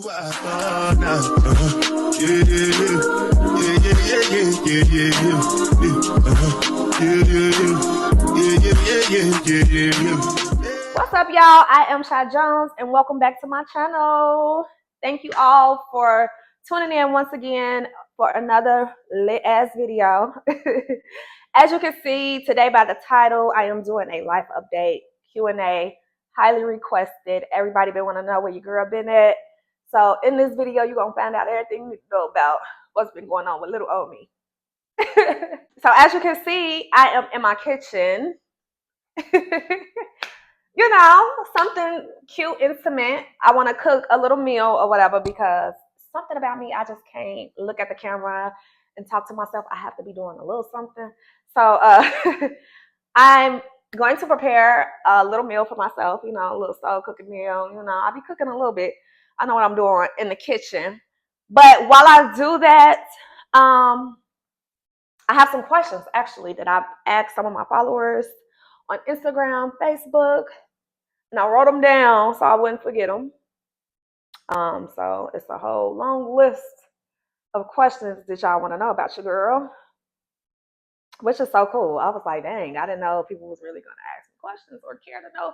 What's up, y'all? I am Shy Jones, and welcome back to my channel. Thank you all for tuning in once again for another lit-ass video. As you can see today by the title, I am doing a life update Q&A, highly requested. Everybody been want to know where your girl been at. So in this video, you're going to find out everything you need to know about what's been going on with little old me. So as you can see, I am in my kitchen. You know, something cute, intimate. I want to cook a little meal or whatever because something about me, I just can't look at the camera and talk to myself. I have to be doing a little something. So I'm going to prepare a little meal for myself, you know, a little slow cooking meal. You know, I'll be cooking a little bit. I know what I'm doing in the kitchen. But while I do that, I have some questions actually that I've asked some of my followers on Instagram, Facebook, and I wrote them down so I wouldn't forget them. So it's a whole long list of questions that y'all want to know about your girl, which is so cool. I was like, dang, I didn't know people was really going to ask me questions or care to know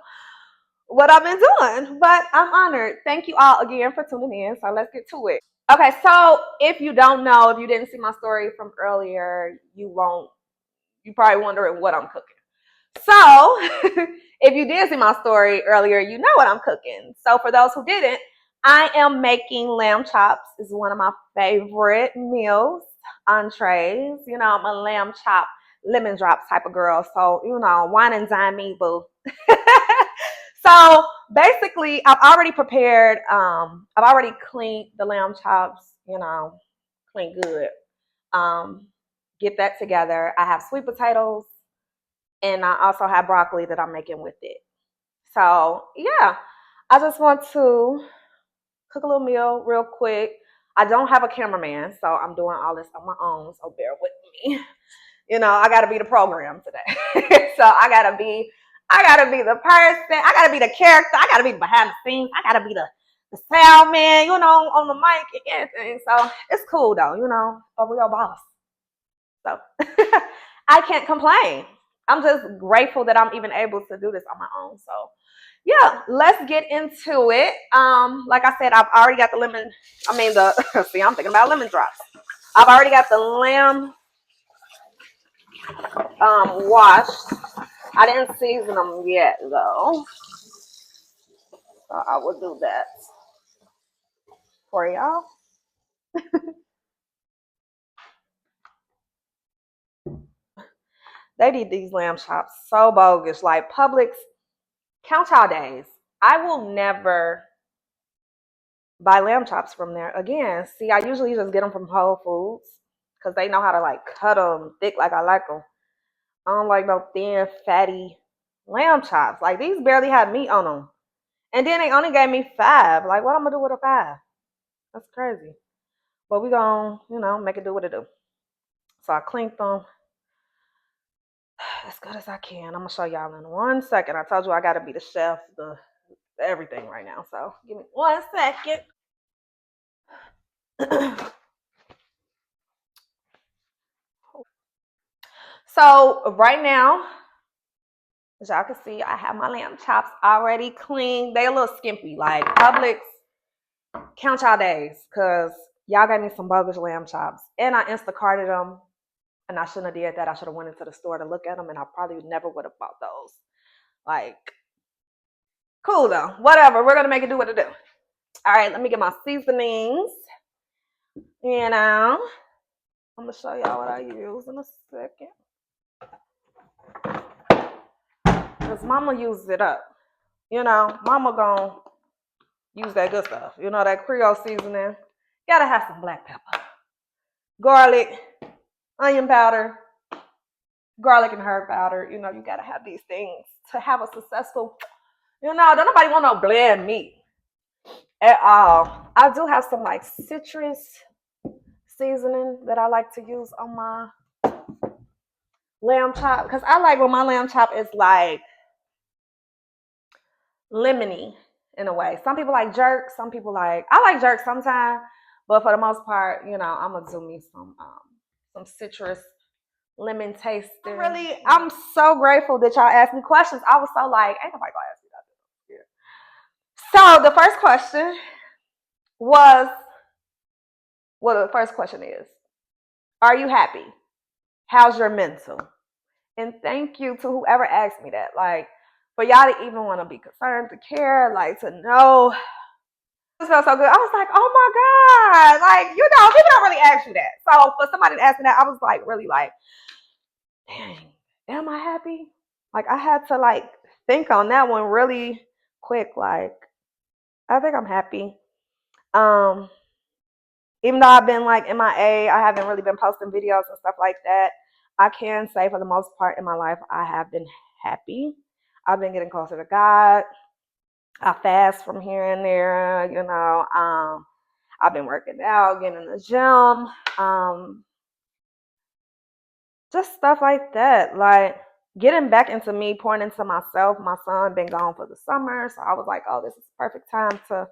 what I've been doing, but I'm honored. Thank you all again for tuning in. So let's get to it. Okay, so if you don't know, if you didn't see my story from earlier, you probably wondering what I'm cooking. So if you did see my story earlier, you know what I'm cooking. So for those who didn't, I am making lamb chops. It's one of my favorite meals, entrees. You know, I'm a lamb chop, lemon drop type of girl. So, you know, wine and dine me, boo. So basically, I've already prepared, I've already cleaned the lamb chops, you know, clean good. Get that together. I have sweet potatoes, and I also have broccoli that I'm making with it. So yeah, I just want to cook a little meal real quick. I don't have a cameraman, so I'm doing all this on my own, so bear with me. You know, I gotta be the program today. So I gotta be the person, I gotta be the character, I gotta be behind the scenes, I gotta be the sound man, you know, on the mic and everything. So it's cool though, you know, a real boss. So I can't complain. I'm just grateful that I'm even able to do this on my own. So yeah, let's get into it. Like I said, I've already got see, I'm thinking about lemon drops. I've already got the lamb washed. I didn't season them yet though. So I will do that for y'all. They did these lamb chops so bogus. Like Publix, count y'all days. I will never buy lamb chops from there again. See, I usually just get them from Whole Foods because they know how to like cut them thick like I like them. I don't like no thin, fatty lamb chops. Like these barely had meat on them. And then they only gave me 5. Like what I'm gonna do with a 5? That's crazy. But we gonna, you know, make it do what it do. So I cleaned them as good as I can. I'm gonna show y'all in 1 second. I told you I gotta be the chef, the everything right now. So give me 1 second. So right now, as y'all can see, I have my lamb chops already cleaned. They a little skimpy, like Publix. Count y'all days, cause y'all got me some bogus lamb chops, and I Instacarted them, and I shouldn't have did that. I should have went into the store to look at them, and I probably never would have bought those. Like, cool though. Whatever. We're gonna make it do what it do. All right, let me get my seasonings. You know, I'm gonna show y'all what I use in a second. Cause Mama uses it up. You know, Mama gonna use that good stuff. You know, that Creole seasoning. Gotta have some black pepper, garlic, onion powder, garlic and herb powder. You know, you gotta have these things to have a successful, you know, don't nobody want no bland meat at all. I do have some like citrus seasoning that I like to use on my lamb chop, because I like when my lamb chop is like lemony. in a way. Some people like jerk. Some people like, I like jerk sometimes, but for the most part, you know, I'm gonna do me some citrus lemon tasting. I'm so grateful that y'all asked me questions. I was so like, ain't nobody gonna ask me that. So the first question was, well, the first question is, are you happy? How's your mental? And thank you to whoever asked me that. Like, for y'all to even want to be concerned, to care, like to know. It felt so good. I was like, oh my God. Like, you know, people don't really ask you that. So for somebody to ask me that, I was like, really like, dang, am I happy? Like, I had to like think on that one really quick. Like, I think I'm happy. Um, Even though I've been like MIA, I haven't really been posting videos and stuff like that. I can say for the most part in my life, I have been happy. I've been getting closer to God. I fast from here and there, you know. I've been working out, getting in the gym, just stuff like that. Like getting back into me, pouring into myself. My son been gone for the summer, so I was like, oh, this is the perfect time to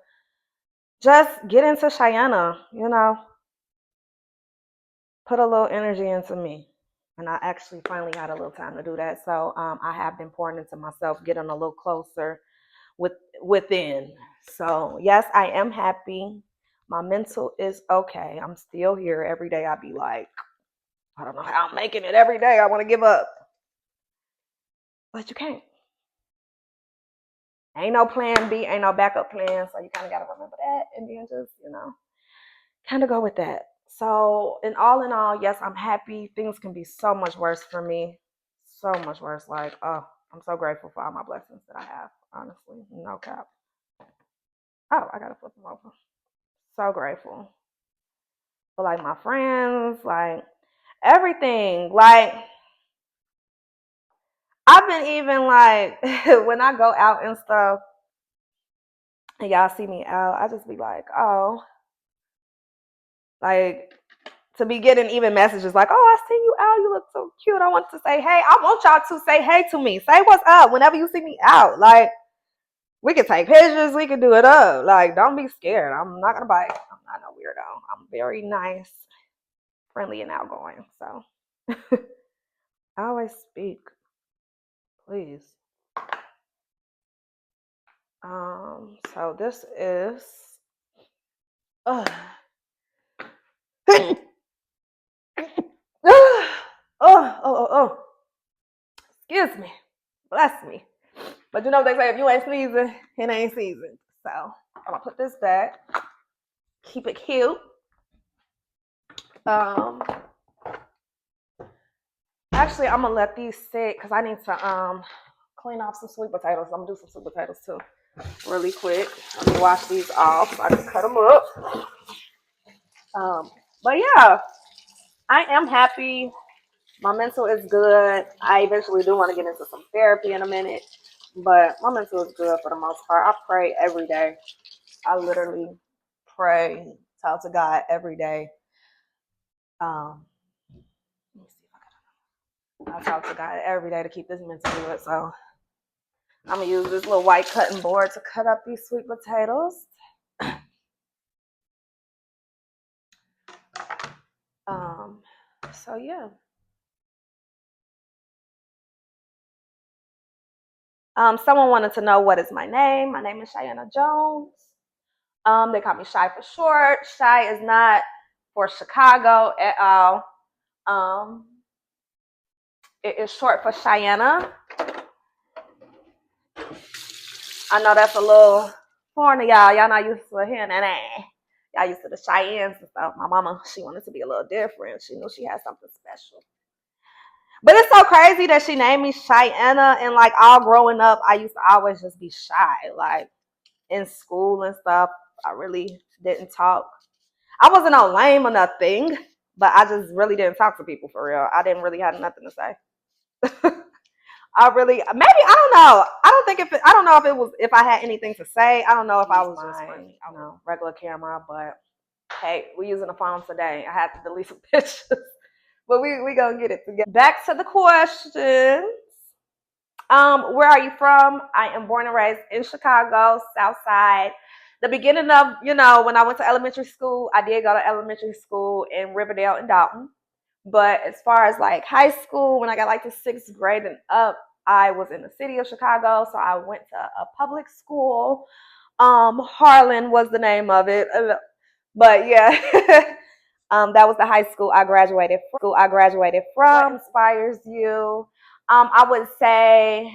just get into Cheyenne, you know, put a little energy into me. And I actually finally got a little time to do that. So I have been pouring into myself, getting a little closer within. So yes, I am happy. My mental is okay. I'm still here every day. I be like, I don't know how I'm making it every day. I want to give up, but you can't. Ain't no plan B, ain't no backup plan. So you kind of got to remember that and then just, you know, kind of go with that. So in all, yes, I'm happy. Things can be so much worse for me. So much worse. Like, oh, I'm so grateful for all my blessings that I have. Honestly, no cap. Oh, I got to flip them over. So grateful for like my friends, like everything. Like I've been even like when I go out and stuff and y'all see me out, I just be like, oh, like to be getting even messages like, oh, I see you out, you look so cute. I want to say hey. I want y'all to say hey to me. Say what's up whenever you see me out. Like we can take pictures, we can do it up. Like don't be scared. I'm not gonna bite. I'm not no weirdo. I'm very nice, friendly, and outgoing. So I always speak, please. So this is uh, oh. Excuse me. Bless me. But you know what they say, if you ain't sneezing, it ain't season. So I'm gonna put this back. Keep it cute. Actually I'm gonna let these sit because I need to clean off some sweet potatoes. I'm gonna do some sweet potatoes too. Really quick. Let me wash these off so I can cut them up. But yeah, I am happy. My mental is good. I eventually do want to get into some therapy in a minute, but my mental is good for the most part. I pray every day. I literally pray, talk to God every day. Let me see if I talk to God every day to keep this mental good. So I'm gonna use this little white cutting board to cut up these sweet potatoes. So yeah. Someone wanted to know what is my name. My name is Cheyenne Jones. They call me Shy for short. Shy is not for Chicago at all. It is short for Cheyenne. I know that's a little foreign to y'all. Y'all not used to hearing that. Y'all used to the Cheyennes and stuff. My mama, she wanted to be a little different. She knew she had something special. But it's so crazy that she named me Cheyenne. And like all growing up, I used to always just be shy. Like in school and stuff, I really didn't talk. I wasn't no lame or nothing, but I just really didn't talk to people for real. I didn't really have nothing to say. I really, maybe, I don't know. I don't know if it was, if I had anything to say. I don't know if I was just you know, regular camera, but hey, we're using a phone today. I had to delete some pictures, but we gonna get it together. Back to the questions. Where are you from? I am born and raised in Chicago, South Side. The beginning of, when I went to elementary school, I did go to elementary school in Riverdale and Dalton. But as far as like high school, when I got like to sixth grade and up, I was in the city of Chicago. So I went to a public school. Harlan was the name of it. But yeah, that was the high school I graduated from. What inspires you? I would say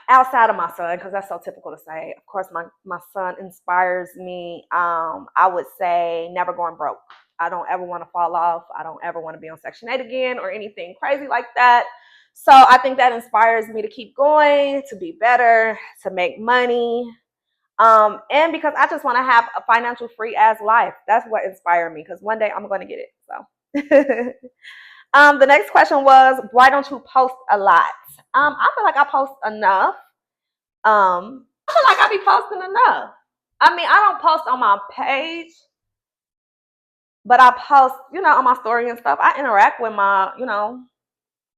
outside of my son, because that's so typical to say. Of course, my son inspires me. I would say never going broke. I don't ever want to fall off. I don't ever want to be on Section 8 again or anything crazy like that. So I think that inspires me to keep going, to be better, to make money. And because I just want to have a financial free ass life. That's what inspired me, because one day I'm going to get it. So the next question was, why don't you post a lot? I feel like I post enough. I feel like I be posting enough. I mean, I don't post on my page, but I post, on my story and stuff. I interact with my,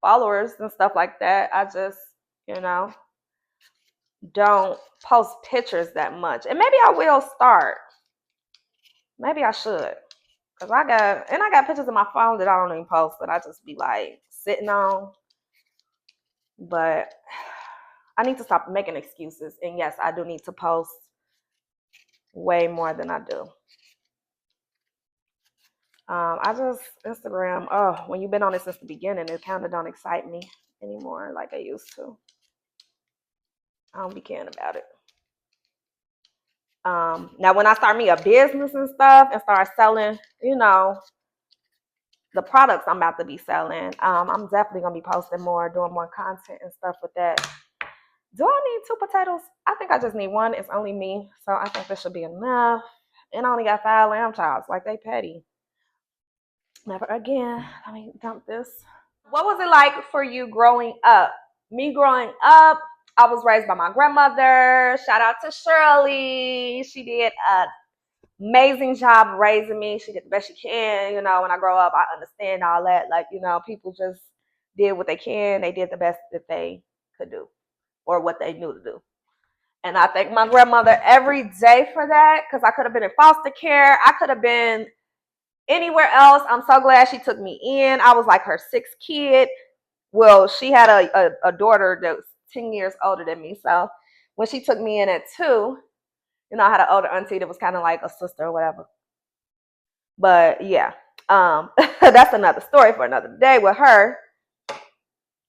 followers and stuff like that. I just, don't post pictures that much. And maybe I will start. Maybe I should. Cause I got pictures of my phone that I don't even post, but I just be like sitting on. But I need to stop making excuses. And yes, I do need to post way more than I do. Instagram, when you've been on it since the beginning, it kind of don't excite me anymore like I used to. I don't be caring about it. Now when I start me a business and stuff and start selling, the products I'm about to be selling, I'm definitely gonna be posting more, doing more content and stuff with that. Do I need 2 potatoes? I think I just need 1. It's only me, so I think this should be enough. And I only got 5 lamb chops, like they petty. Never again. Let me dump this. What was it like for you growing up? Me growing up, I was raised by my grandmother. Shout out to Shirley. She did an amazing job raising me. She did the best she can. When I grow up, I understand all that. Like, people just did what they can. They did the best that they could do or what they knew to do. And I thank my grandmother every day for that, because I could have been in foster care. I could have been anywhere else. I'm so glad she took me in. I was like her 6th kid. Well, she had a daughter that was 10 years older than me. So when she took me in at 2, I had an older auntie that was kind of like a sister or whatever. But yeah, that's another story for another day with her.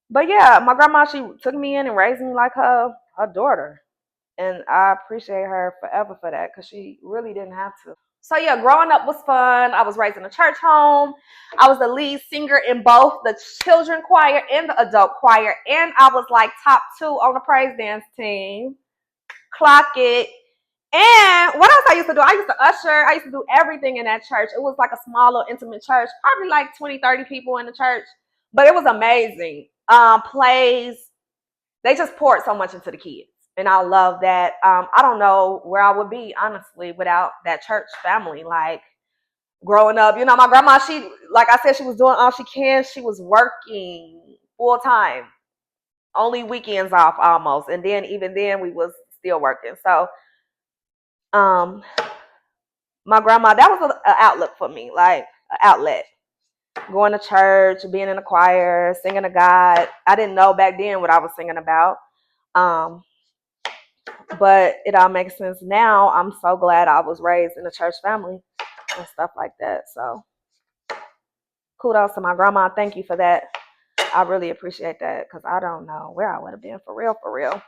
But yeah, my grandma, she took me in and raised me like her daughter. And I appreciate her forever for that, because she really didn't have to. So yeah, growing up was fun. I was raised in a church home. I was the lead singer in both the children choir and the adult choir. And I was like top 2 on the praise dance team. Clock it. And what else I used to do? I used to usher. I used to do everything in that church. It was like a small little intimate church, probably like 20, 30 people in the church. But it was amazing. Plays. They just poured so much into the kids. And I love that. I don't know where I would be, honestly, without that church family. Like, growing up, my grandma, she, like I said, she was doing all she can. She was working full time, only weekends off almost. And then even then we was still working. So my grandma, that was an outlook for me, like an outlet. Going to church, being in the choir, singing to God. I didn't know back then what I was singing about. But it all makes sense now. I'm so glad I was raised in a church family and stuff like that. So kudos to my grandma. Thank you for that. I really appreciate that, because I don't know where I would have been for real.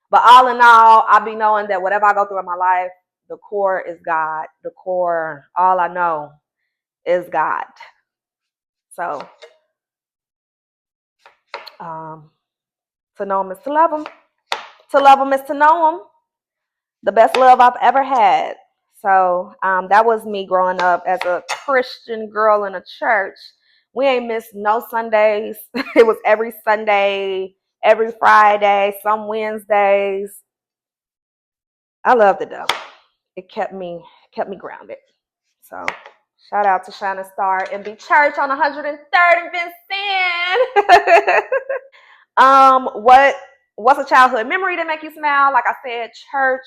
But all in all, I be knowing that whatever I go through in my life, the core is God. The core, all I know is God. So to know him is to love him. To love him is to know him. The best love I've ever had. So that was me growing up as a Christian girl in a church. We ain't missed no Sundays. It was every Sunday, every Friday, some Wednesdays. I loved it though. It kept me grounded. So Shout out to Shining Star and the church on 103rd and Vincent. What's a childhood memory that make you smile? Like I said, church.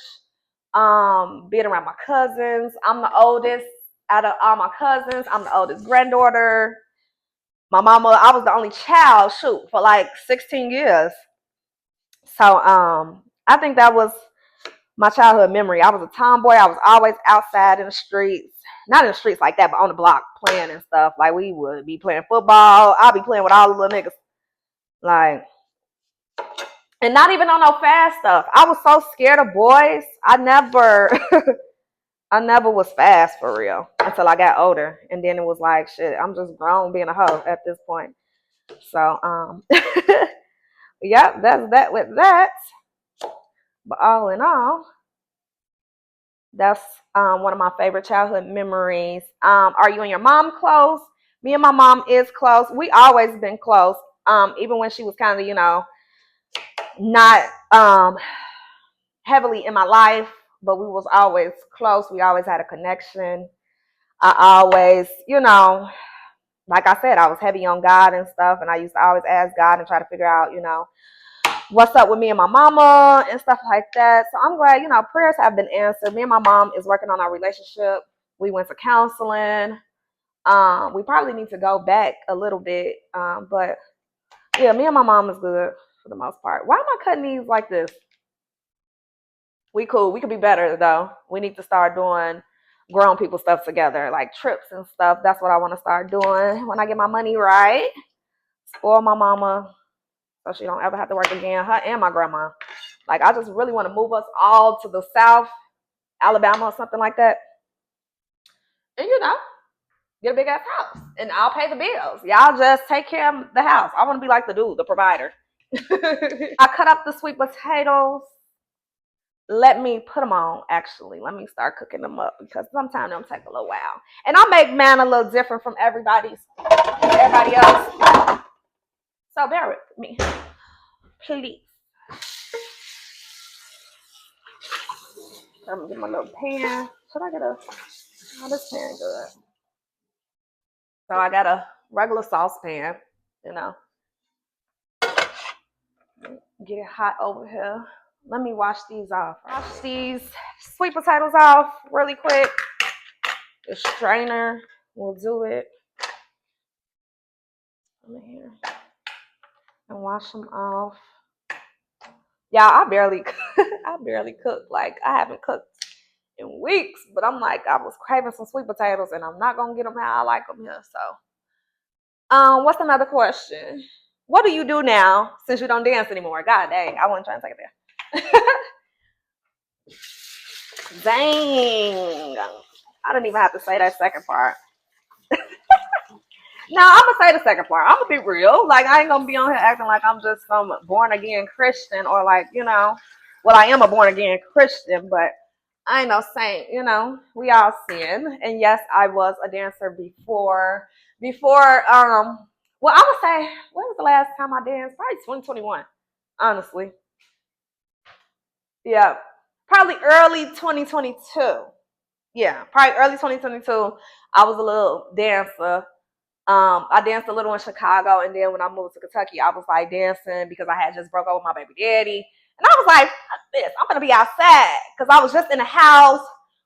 Being around my cousins. I'm the oldest out of all my cousins. I'm the oldest granddaughter. My mama, I was the only child, for like 16 years. So I think that was my childhood memory. I was a tomboy. I was always outside in the streets. Not in the streets like that, but on the block playing and stuff. Like we would be playing football. I'll be playing with all the little niggas. Like, and not even on no fast stuff. I was so scared of boys. I never was fast for real until I got older. And then it was like, shit, I'm just grown being a hoe at this point. So, yeah, that's that with that. But all in all, that's one of my favorite childhood memories. Are you and your mom close? Me and my mom is close. We always been close. Even when she was kind of, not heavily in my life, but we was always close. We always had a connection. I always, like I said, I was heavy on God and stuff, and I used to always ask God and try to figure out, what's up with me and my mama and stuff like that. So I'm glad, prayers have been answered. Me and my mom is working on our relationship. We went to counseling. We probably need to go back a little bit, but yeah, me and my mom is good for the most part. Why am I cutting these like this? We cool. We could be better though. We need to start doing grown people stuff together, like trips and stuff. That's what I want to start doing when I get my money right. Spoil my mama so she don't ever have to work again. Her and my grandma. Like I just really want to move us all to the South, Alabama or something like that. And get a big ass house. And I'll pay the bills. Y'all just take care of the house. I want to be like the dude, the provider. I cut up the sweet potatoes. Let me put them on, actually. Let me start cooking them up because sometimes they'll take a little while. And I'll make mine a little different from everybody else. So bear with me, please. I'm gonna get my little pan. Should I get this pan good? So I got a regular saucepan, Get it hot over here. Let me wash these off. Wash these sweet potatoes off really quick. The strainer will do it. Come in here and wash them off. Y'all, I barely cook. Like I haven't cooked in weeks, but I'm like, I was craving some sweet potatoes and I'm not gonna get them how I like them here. So, what's another question? What do you do now since you don't dance anymore? God dang, I wasn't trying to take it there. Dang. I didn't even have to say that second part. No, I'm gonna say the second part. I'm gonna be real. Like I ain't gonna be on here acting like I'm just some born again Christian or like, well, I am a born again Christian, but I ain't no saint, we all sin. And yes, I was a dancer before, well, I would say, when was the last time I danced? Probably 2021, honestly. Yeah, probably early 2022. Yeah, probably early 2022. I was a little dancer. I danced a little in Chicago, and then when I moved to Kentucky, I was like dancing because I had just broke up with my baby daddy. And I was like, fuck this, I'm gonna be outside. Because I was just in a house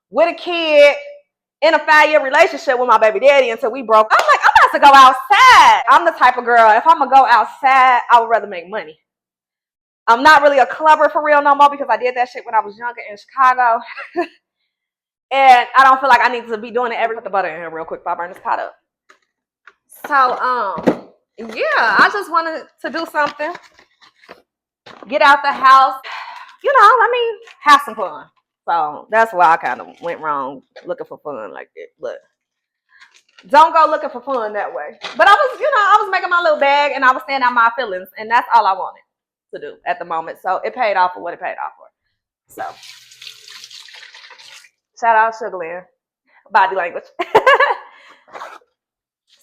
with a kid in a 5-year relationship with my baby daddy until we broke. I'm like, I'm about to go outside. I'm the type of girl, if I'm gonna go outside, I would rather make money. I'm not really a clubber for real no more because I did that shit when I was younger in Chicago. And I don't feel like I need to be doing it every. Put the butter in here real quick before I burn this pot up. So, yeah, I just wanted to do something. Get out the house. Let me have some fun. So that's why I kind of went wrong looking for fun like that. But don't go looking for fun that way. But I was making my little bag and I was staying out my feelings. And that's all I wanted to do at the moment. So it paid off for what it paid off for. So shout out Sugarland. Body language.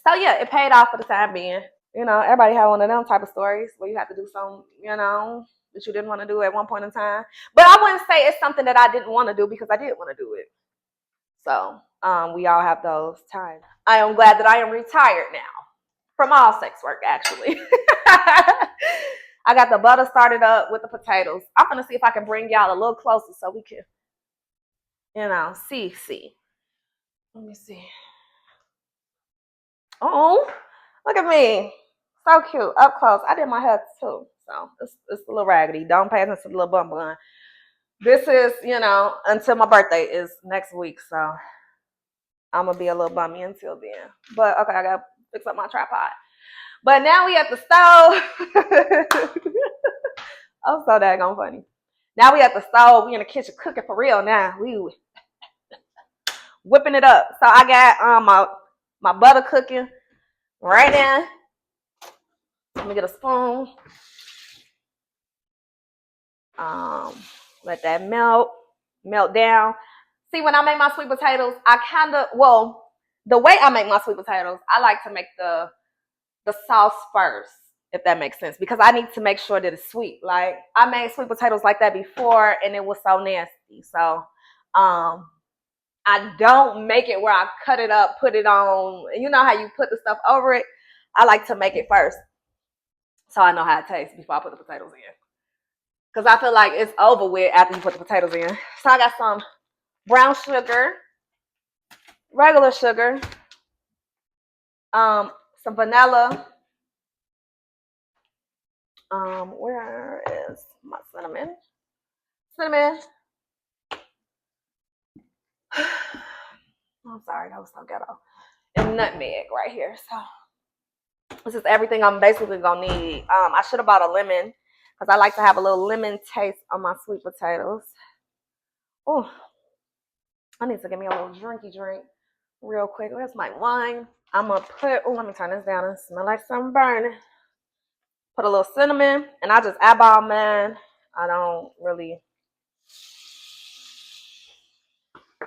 So yeah, it paid off for the time being. Everybody had one of them type of stories where you have to do something, that you didn't want to do at one point in time. But I wouldn't say it's something that I didn't want to do because I did want to do it. So we all have those times. I am glad that I am retired now from all sex work, actually. I got the butter started up with the potatoes. I'm gonna see if I can bring y'all a little closer so we can, see. Let me see. Oh, look at me. So cute. Up close. I did my hair too. So it's a little raggedy. Don't pay attention to the little bun bun. This is, until my birthday is next week. So I'm going to be a little bummy until then. But, okay, I got to fix up my tripod. But now we at the stove. I'm so daggone funny. Now we at the stove. We in the kitchen cooking for real now. We whipping it up. So I got my butter cooking right now. Let me get a spoon. Let that melt down. See, when I make my sweet potatoes, the way I make my sweet potatoes, I like to make the sauce first, if that makes sense, because I need to make sure that it's sweet. Like, I made sweet potatoes like that before, and it was so nasty. So, I don't make it where I cut it up, put it on. You know how you put the stuff over it? I like to make it first, so I know how it tastes before I put the potatoes in. Because I feel like it's over with after you put the potatoes in. So I got some brown sugar, regular sugar, some vanilla. Where is my cinnamon? Cinnamon. I'm sorry, that was so ghetto. And nutmeg right here. So this is everything I'm basically gonna need. I should have bought a lemon because I like to have a little lemon taste on my sweet potatoes. Oh, I need to give me a little drinky drink real quick. Where's my wine? I'm gonna let me turn this down. It smells like something burning. Put a little cinnamon, and I just eyeball mine. I don't really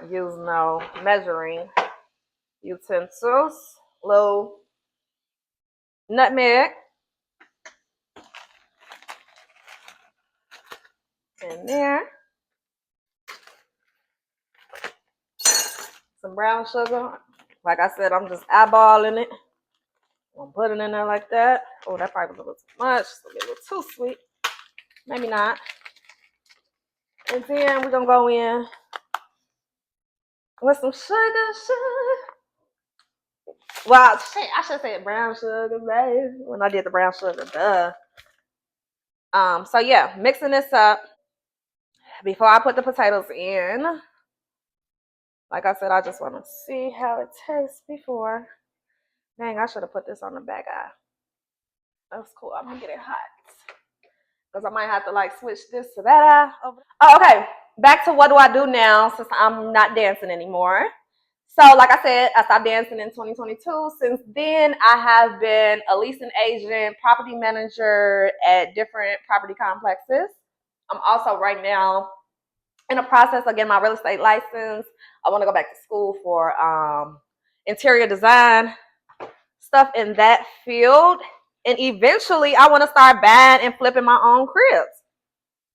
use no measuring utensils. Little nutmeg in there. Some brown sugar. Like I said, I'm just eyeballing it. I'm putting it in there like that. Oh, that probably was a little too much. It's a little too sweet. Maybe not. And then we're going to go in with some sugar. Well, I should say brown sugar, babe. When I did the brown sugar, duh. So yeah, mixing this up before I put the potatoes in. Like I said, I just want to see how it tastes before. Dang, I should have put this on the back eye. That's cool. I'm gonna get it hot because I might have to like switch this to that eye. Oh, okay. Back to what do I do now since I'm not dancing anymore. So, like I said, I stopped dancing in 2022. Since then, I have been a leasing agent, property manager at different property complexes. I'm also right now in the process of getting my real estate license. I want to go back to school for interior design, stuff in that field. And eventually, I want to start buying and flipping my own cribs.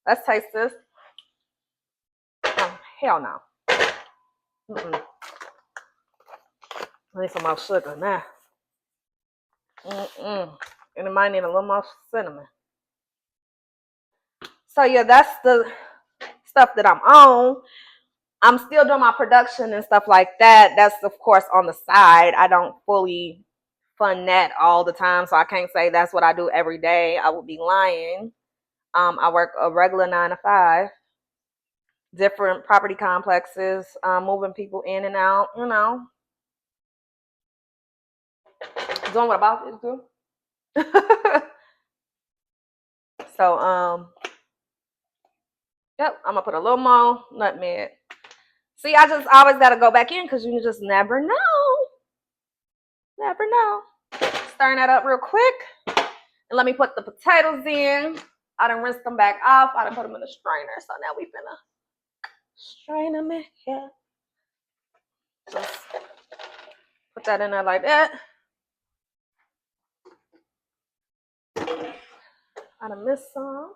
Let's taste this. Oh, hell no. I need some more sugar now. And it might need a little more cinnamon. So yeah, that's the stuff that I'm on. I'm still doing my production and stuff like that. That's of course on the side. I don't fully fund that all the time, so I can't say that's what I do every day. I would be lying. I work a regular 9 to 5, different property complexes, moving people in and out. Doing what about to do. So yep, I'm gonna put a little more nutmeg. See, I just always gotta go back in because you just never know. Never know. Stirring that up real quick. And let me put the potatoes in. I done rinsed them back off. I done put them in the strainer. So now we finna strain them in here. Just put that in there like that. I done missed some.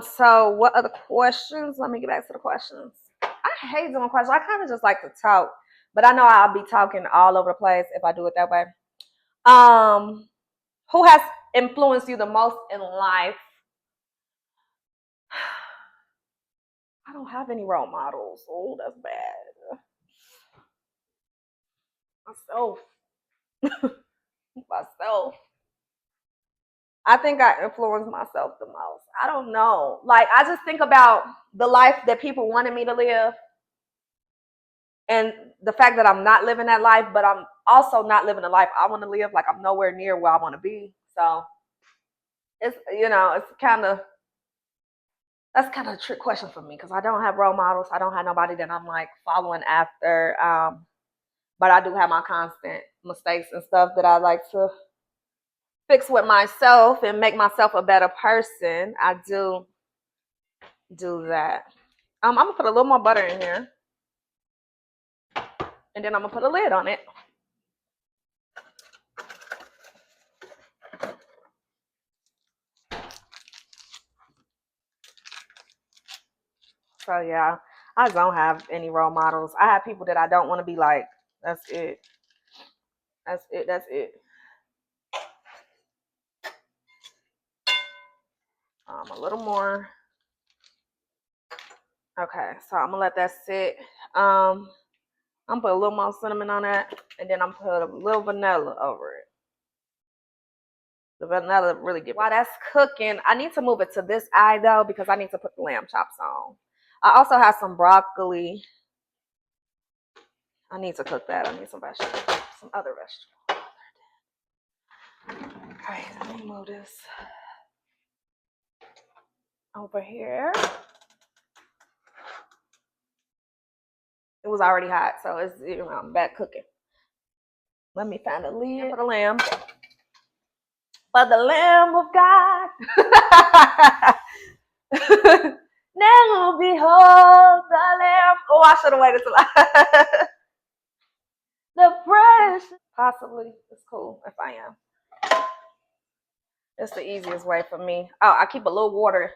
So what other questions? Let me get back to the questions. I hate doing questions. I kind of just like to talk, but I know I'll be talking all over the place if I do it that way. Who has influenced you the most in life? I don't have any role models. Oh, that's bad. Myself. Myself. I think I influence myself the most. I don't know. Like, I just think about the life that people wanted me to live and the fact that I'm not living that life, but I'm also not living the life I want to live. Like, I'm nowhere near where I want to be. So it's, it's that's kind of a trick question for me because I don't have role models. I don't have nobody that I'm like following after. But I do have my constant mistakes and stuff that I like to fix with myself and make myself a better person. I do that. I'm gonna put a little more butter in here, and then I'm gonna put a lid on it. So yeah, I don't have any role models. I have people that I don't want to be like. That's it. That's it. That's it. A little more. Okay, so I'm gonna let that sit. I'm gonna put a little more cinnamon on that, and then I'm gonna put a little vanilla over it. The vanilla really get. While that's cooking, I need to move it to this eye though because I need to put the lamb chops on. I also have some broccoli. I need to cook that. I need some vegetables, some other vegetables. All right, let me move this over here. It was already hot, so it's I'm back cooking. Let me find a lid for the lamb. For the Lamb of God. Now behold the Lamb. Oh, I should have waited till the fresh. Possibly. It's cool if I am. It's the easiest way for me. Oh, I keep a little water.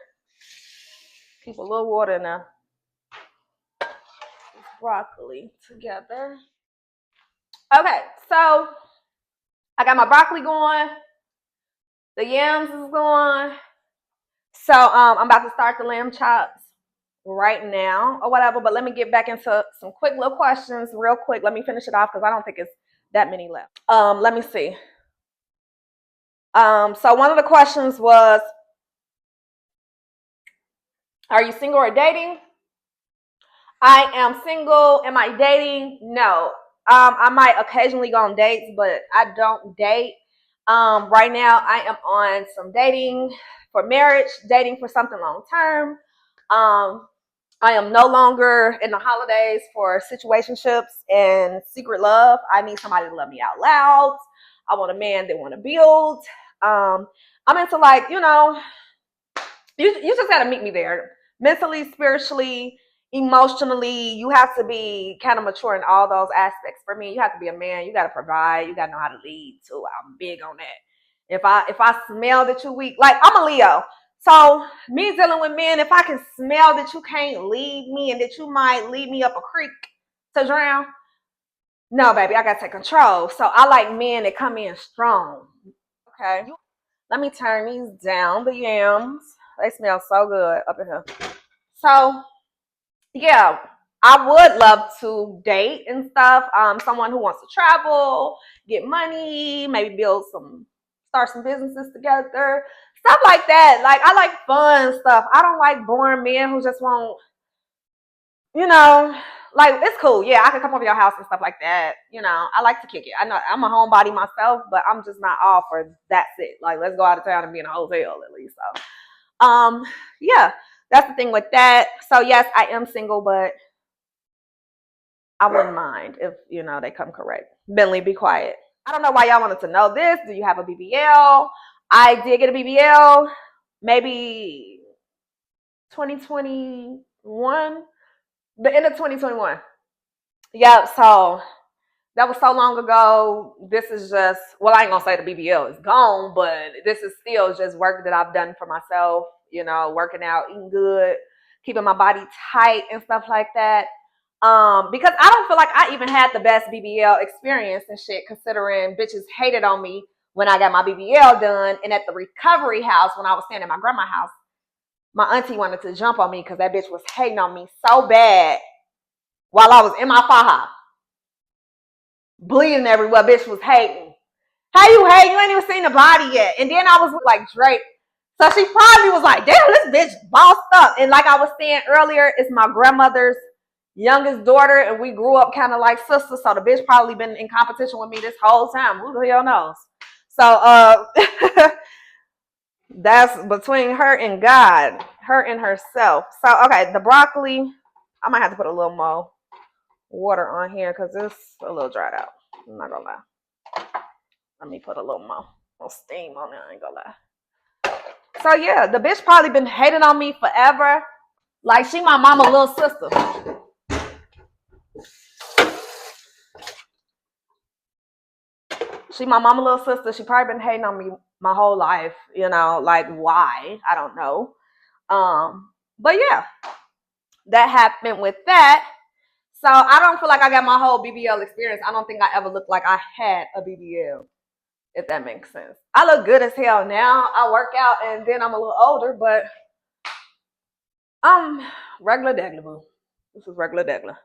Keep a little water in there. Broccoli together. Okay, so I got my broccoli going. The yams is going. So I'm about to start the lamb chops right now or whatever, but let me get back into some quick little questions real quick. Let me finish it off because I don't think it's that many left. Let me see. So one of the questions was, are you single or dating? I am single. Am I dating? No. I might occasionally go on dates, but I don't date. Right now I am on some dating for marriage, dating for something long term. I am no longer in the holidays for situationships and secret love. I need somebody to love me out loud. I want a man that want to build. I'm into like, you just got to meet me there. Mentally, spiritually, emotionally, you have to be kind of mature in all those aspects. For me, you have to be a man. You got to provide. You got to know how to lead too. I'm big on that. If I smell that you're weak, like I'm a Leo. So me dealing with men, if I can smell that you can't lead me and that you might lead me up a creek to drown, no, baby, I gotta take control. So I like men that come in strong. Okay. Let me turn these down, the yams. They smell so good up in here. So yeah, I would love to date and stuff. Someone who wants to travel, get money, maybe start some businesses together, stuff like that. Like I like fun stuff. I don't like boring men who just want, like it's cool. Yeah, I can come over your house and stuff like that. I like to kick it. I know I'm a homebody myself, but I'm just not all for that's it. Like let's go out of town and be in a hotel at least. So, yeah, that's the thing with that. So yes, I am single, but I wouldn't mind if, they come correct. Bentley, be quiet. I don't know why y'all wanted to know this. Do you have a BBL? I did get a BBL maybe 2021, the end of 2021. Yeah, so that was so long ago. This is just, well, I ain't gonna say the BBL is gone, but this is still just work that I've done for myself, working out, eating good, keeping my body tight and stuff like that. Because I don't feel like I even had the best BBL experience and shit, considering bitches hated on me when I got my BBL done. And at the recovery house, when I was staying at my grandma's house, my auntie wanted to jump on me because that bitch was hating on me so bad while I was in my faja. Bleeding everywhere, bitch was hating. How you hate? You ain't even seen the body yet. And then I was like Drake. So she probably was like, damn, this bitch bossed up. And like I was saying earlier, it's my grandmother's youngest daughter, and we grew up kind of like sisters. So the bitch probably been in competition with me this whole time. Who the hell knows? So that's between her and God, her and herself. So okay, the broccoli, I might have to put a little more water on here because it's a little dried out. I'm not gonna lie. Let me put a little more steam on it. I ain't gonna lie. So yeah, the bitch probably been hating on me forever. Like she my mama little sister. She my mama little sister. She probably been hating on me my whole life. You know, like why? I don't know. But yeah, that happened with that. So I don't feel like I got my whole BBL experience. I don't think I ever looked like I had a BBL, if that makes sense. I look good as hell now. I work out and then I'm a little older, but regular degla boo. This is regular degla.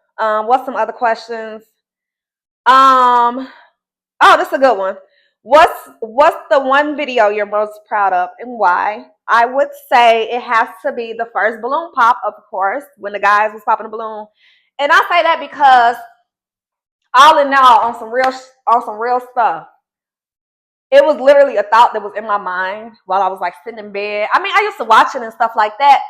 What's some other questions? Oh, this is a good one. What's the one video you're most proud of and why? I would say it has to be the first balloon pop, of course, when the guys was popping the balloon. And I say that because all in all, on some real stuff, it was literally a thought that was in my mind while I was like sitting in bed. I mean, I used to watch it and stuff like that,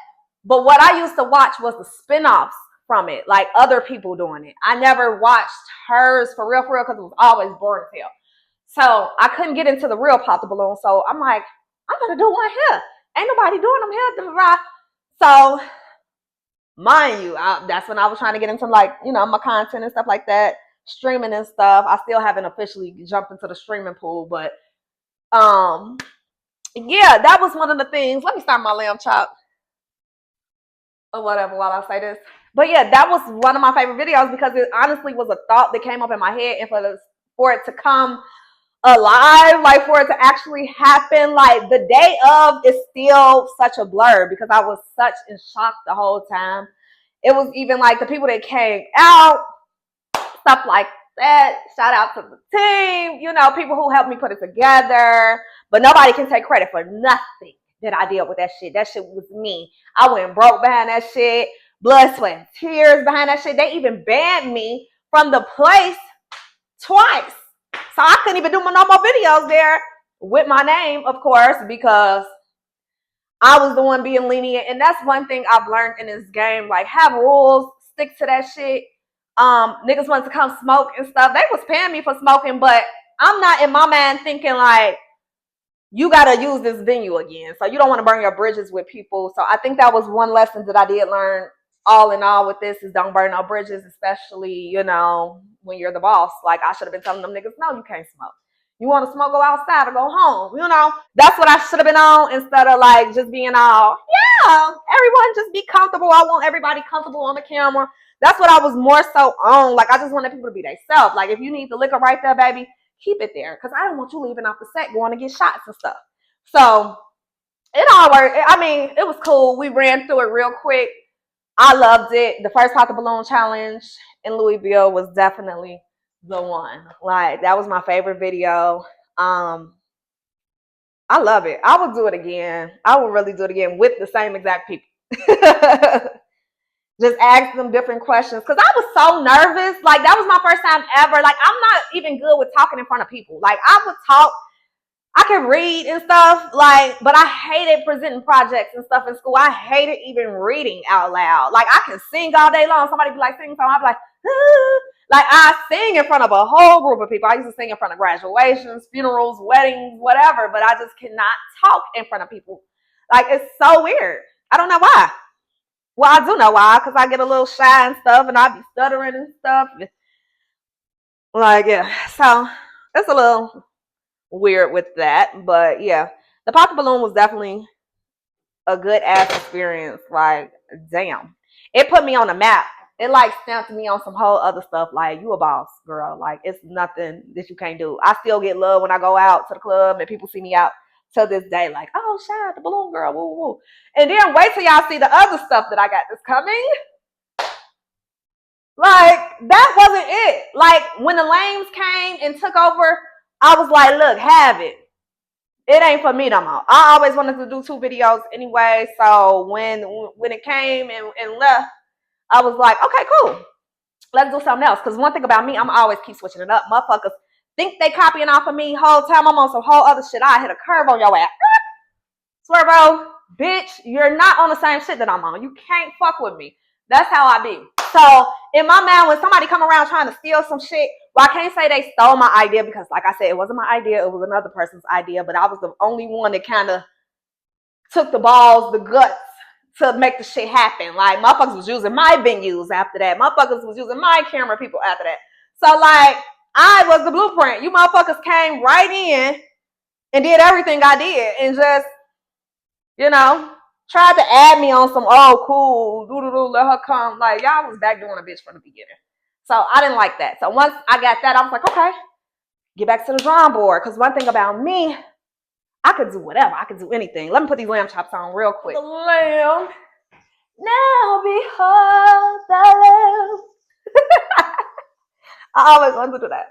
but what I used to watch was the spinoffs from it, like other people doing it. I never watched hers for real, because it was always boring as hell. So I couldn't get into the real pop the balloon. So I'm like, I'm gonna do one here. Ain't nobody doing them here. So mind you, that's when I was trying to get into like, you know, my content and stuff like that, streaming and stuff. I still haven't officially jumped into the streaming pool, but yeah, that was one of the things. Let me start my lamb chop or whatever while I say this. But yeah, that was one of my favorite videos because it honestly was a thought that came up in my head, and for it to come alive, like for it to actually happen, like the day of is still such a blur because I was such in shock the whole time. It was even like the people that came out, stuff like that. Shout out to the team, you know, people who helped me put it together. But nobody can take credit for nothing that I did with that shit. That shit was me. I went broke behind that shit. Blood, sweat, and tears behind that shit. They even banned me from the place twice. So I couldn't even do no more videos there with my name, of course, because I was the one being lenient. And that's one thing I've learned in this game. Like, have rules, stick to that shit. Niggas wanted to come smoke and stuff. They was paying me for smoking, but I'm not in my mind thinking like, you gotta use this venue again. So you don't want to burn your bridges with people. So I think that was one lesson that I did learn all in all with this is don't burn no bridges, especially, you know, when you're the boss. Like I should have been telling them niggas, no, you can't smoke. You want to smoke, go outside or go home. You know, that's what I should have been on instead of like just being all, yeah, everyone just be comfortable. I want everybody comfortable on the camera. That's what I was more so on. Like I just wanted people to be themselves. Like if you need the liquor right there, baby, keep it there. Because I don't want you leaving off the set going to get shots and stuff. So it all worked. I mean, it was cool. We ran through it real quick. I loved it. The first Pop the Balloon challenge in Louisville was definitely the one. Like that was my favorite video. I love it. I would do it again. I would really do it again with the same exact people. Just ask them different questions because I was so nervous. Like that was my first time ever. Like I'm not even good with talking in front of people. Like I would talk, I can read and stuff, like, but I hated presenting projects and stuff in school. I hated even reading out loud. Like I can sing all day long. Somebody be like sing something, I'd be like, ah. Like I sing in front of a whole group of people. I used to sing in front of graduations, funerals, weddings, whatever, but I just cannot talk in front of people. Like it's so weird. I don't know why. Well, I do know why, because I get a little shy and stuff, and I be stuttering and stuff. Like, yeah. So it's a little weird with that, but yeah, the Pop the Balloon was definitely a good ass experience. Like, damn, it put me on the map it like stamped me on some whole other stuff. Like, you a boss, girl. Like, it's nothing that you can't do. I still get love when I go out to the club and people see me out to this day. Like, oh, shout out the balloon girl, woo woo. And then wait till y'all see the other stuff that I got that's coming. Like, that wasn't it. Like, when the lames came and took over, I was like, look, have it. It ain't for me no more. I always wanted to do 2 videos anyway. So when it came and left, I was like, okay, cool. Let's do something else. Because one thing about me, I'm always keep switching it up. Motherfuckers think they copying off of me whole time. I'm on some whole other shit. I hit a curve on your ass. Swear, bro, bitch, you're not on the same shit that I'm on. You can't fuck with me. That's how I be. So in my mind, when somebody come around trying to steal some shit, well, I can't say they stole my idea because, like I said, it wasn't my idea. It was another person's idea. But I was the only one that kind of took the balls, the guts to make the shit happen. Like, motherfuckers was using my venues after that. Motherfuckers was using my camera people after that. So, like, I was the blueprint. You motherfuckers came right in and did everything I did and just, you know, tried to add me on some, oh, cool, let her come. Like, y'all was back doing a bitch from the beginning. So I didn't like that. So once I got that, I was like, okay, get back to the drawing board. Because one thing about me, I could do whatever. I could do anything. Let me put these lamb chops on real quick. The lamb. Now behold the lamb. I always want to do that.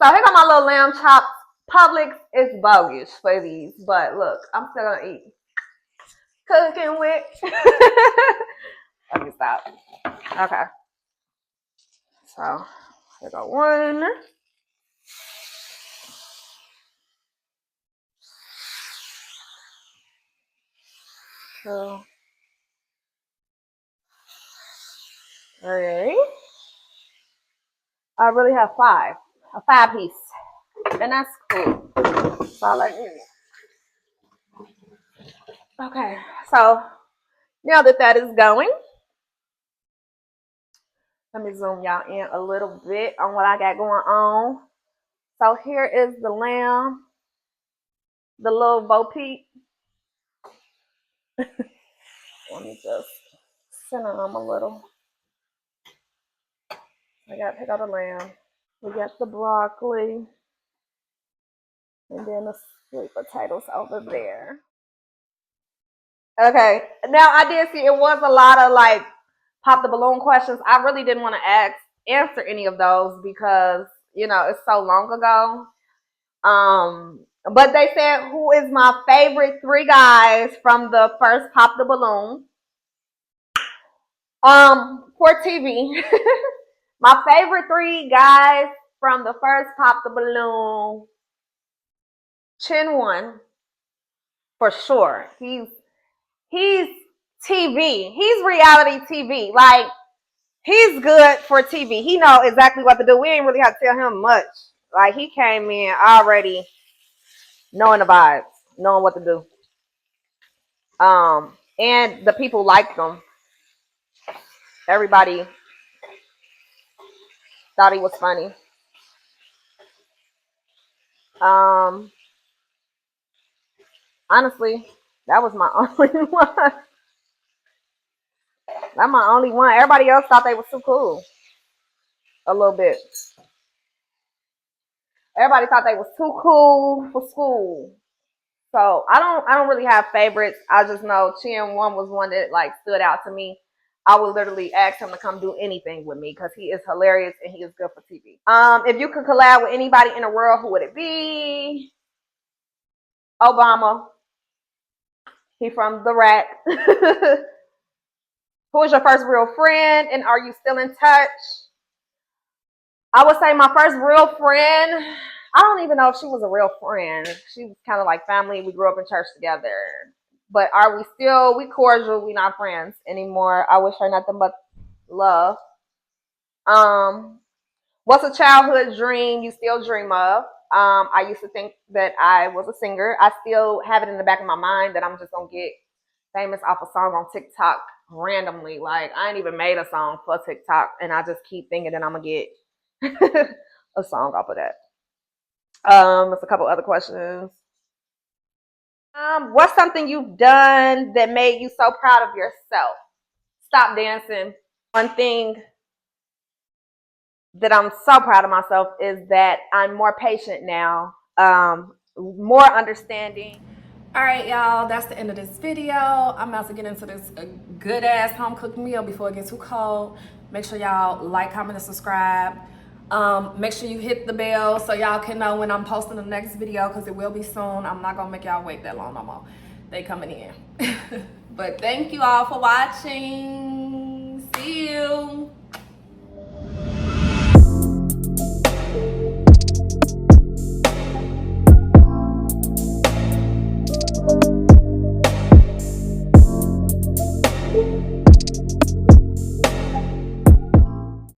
So here got my little lamb chops. Publix is bogus for these. But look, I'm still going to eat. Cooking with. Let me stop. Okay. So here go one. So 3. I really have 5. A 5-piece. And that's cool. So I like it. Okay. So now that is going, let me zoom y'all in a little bit on what I got going on. So here is the lamb, the little Bo Peep. Let me just center them a little. I got to pick out the lamb. We got the broccoli. And then the sweet potatoes over there. Okay. Now I did see it was a lot of like pop the balloon questions. I really didn't want to answer any of those because, you know, it's so long ago. But they said, who is my favorite 3 guys from the first Pop the Balloon? For TV. My favorite 3 guys from the first Pop the Balloon. Chin One, for sure. He's TV. He's reality TV. Like, he's good for TV. He know exactly what to do. We ain't really have to tell him much. Like, he came in already knowing the vibes, knowing what to do. And the people liked him. Everybody thought he was funny. Honestly, that was my only one. That's my only one. Everybody else thought they was too cool. A little bit. Everybody thought they was too cool for school. So I don't really have favorites. I just know Chin One was one that like stood out to me. I would literally ask him to come do anything with me because he is hilarious and he is good for TV. If you could collab with anybody in the world, who would it be? Obama. He from the rack. Who is your first real friend and are you still in touch? I would say my first real friend, I don't even know if she was a real friend. She was kind of like family. We grew up in church together. But are we still, we cordial, we not friends anymore. I wish her nothing but love. What's a childhood dream you still dream of? I used to think that I was a singer. I still have it in the back of my mind that I'm just going to get famous off a song on TikTok randomly. Like, I ain't even made a song for TikTok, and I just keep thinking that I'm going to get a song off of that. There's a couple other questions. What's something you've done that made you so proud of yourself? Stop dancing. One thing that I'm so proud of myself is that I'm more patient now, more understanding. All right, y'all, that's the end of this video. I'm about to get into this good ass home cooked meal before it gets too cold. Make sure y'all like, comment, and subscribe. Make sure you hit the bell so y'all can know when I'm posting the next video, because it will be soon. I'm not gonna make y'all wait that long no more. They coming in. But thank you all for watching.